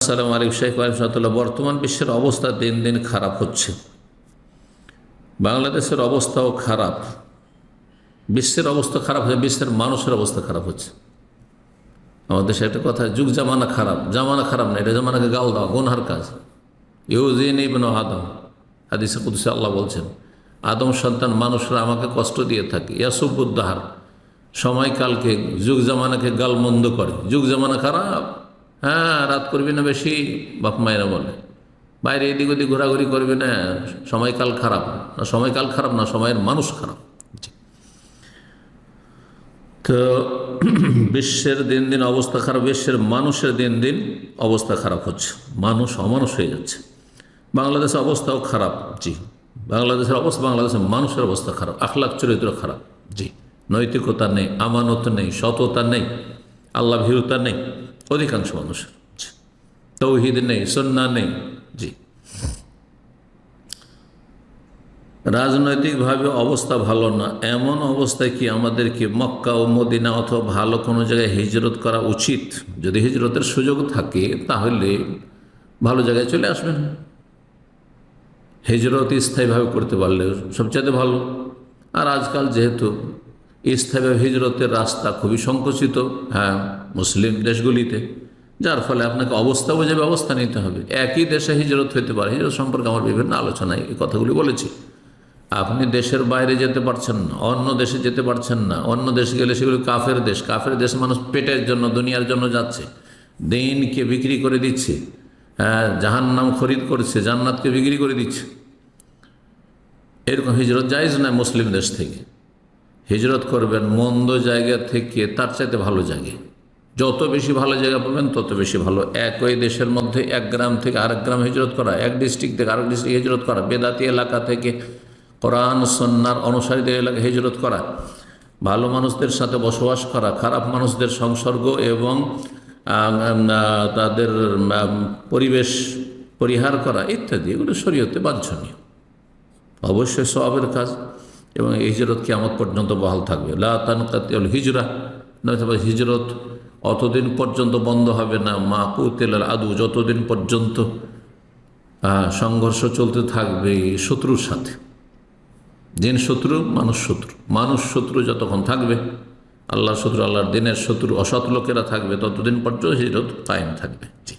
আসসালামু আলাইকুম শেখ রহমতুল্লাহ। বর্তমান বিশ্বের অবস্থা দিন দিন খারাপ হচ্ছে। বাংলাদেশের অবস্থাও খারাপ, বিশ্বের অবস্থা খারাপ হচ্ছে, বিশ্বের মানুষের অবস্থা খারাপ হচ্ছে। আমাদের দেশে একটা কথা, যুগ জামানা খারাপ। জামানা খারাপ না, এটা জামানাকে গাল দেওয়া গুনহার কাজ। ইউজিন ইবনু আদম, হাদিসে কুদসি আল্লাহ বলছেন, আদম সন্তান মানুষরা আমাকে কষ্ট দিয়ে থাকে। ইয়াসুবুদ্দাহার, সময়কালকে যুগ জামানাকে গালমন্দ করে। যুগ জামানা খারাপ, হ্যাঁ রাত করবি না বেশি, বাপ মায়েরা বলে। বাইরে এদিক ওদিক ঘোরাঘুরি করবি না, সময়কাল খারাপ। না সময়কাল খারাপ না, সময়ের মানুষ খারাপ। তো বিশ্বের দিন দিন অবস্থা খারাপ, বিশ্বের মানুষের দিন দিন অবস্থা খারাপ হচ্ছে, মানুষ অমানুষ হয়ে যাচ্ছে। বাংলাদেশের অবস্থাও খারাপ, জি। বাংলাদেশের অবস্থা, বাংলাদেশের মানুষের অবস্থা খারাপ, আখলাক চরিত্র খারাপ, জি। নৈতিকতা নেই, আমানত নেই, সততা নেই, আল্লাহ ভীরুতা নেই অধিকাংশ মানুষের, তৌহিদ নেই, সুন্নাহ নেই, জি। রাজনৈতিকভাবে অবস্থা ভালো না। এমন অবস্থায় কি আমাদেরকে মক্কা ও মদিনা অথবা ভালো কোনো জায়গায় হিজরত করা উচিত? যদি হিজরতের সুযোগ থাকে তাহলে ভালো জায়গায় চলে আসবেন। হিজরত স্থায়ীভাবে করতে পারলে সবচেয়ে ভালো। আর আজকাল যেহেতু স্থায়ীভাবে হিজরতের রাস্তা খুবই সংকুচিত, হ্যাঁ, মুসলিম দেশগুলিতে, যার ফলে আপনাকে অবস্থা বুঝে ব্যবস্থা নিতে হবে। একই দেশে হিজরত হতে পারে। হিজরত সম্পর্কে আমার বিভিন্ন আলোচনায় এই কথাগুলি বলেছি। আপনি দেশের বাইরে যেতে পারছেন না, অন্য দেশে যেতে পারছেন না। অন্য দেশে গেলে সেগুলো কাফের দেশ। কাফের দেশে মানুষ পেটের জন্য, দুনিয়ার জন্য যাচ্ছে, দিনকে বিক্রি করে দিচ্ছে, হ্যাঁ, জাহান্নাম খরিদ করছে, জান্নাতকে বিক্রি করে দিচ্ছে। এরকম হিজরত জায়েজ না। মুসলিম দেশ থেকে হিজরত করবেন মন্দ জায়গা থেকে তার চাইতে ভালো জায়গায়। যত বেশি ভালো জায়গা পাবেন তত বেশি ভালো। একই দেশের মধ্যে এক গ্রাম থেকে আরেক গ্রাম হিজরত করা, এক ডিস্ট্রিক্ট থেকে আরেক ডিস্ট্রিক্ট হিজরত করা, বেদাতি এলাকা থেকে কোরআন সুন্নাহর অনুসারীদের এলাকায় হিজরত করা, ভালো মানুষদের সাথে বসবাস করা, খারাপ মানুষদের সংসর্গ এবং তাদের পরিবেশ পরিহার করা ইত্যাদি, এগুলো শরীয়তে বাঞ্ছনীয়, অবশ্যই সওয়াবের কাজ। এবং এই হিজরত কিয়ামত পর্যন্ত বহাল থাকবে। লা তানকাতিউল হিজরা, হিজরত অতদিন পর্যন্ত বন্ধ হবে না, মা কুতিল আদু, যতদিন পর্যন্ত সংঘর্ষ চলতে থাকবে শত্রুর সাথে। দিন শত্রু, মানুষ শত্রু, মানুষ শত্রু যতক্ষণ থাকবে, আল্লাহর শত্রু, আল্লাহর দিনের শত্রু, অসৎ লোকেরা থাকবে, ততদিন পর্যন্ত হিজরত কায়েম থাকবে, জি।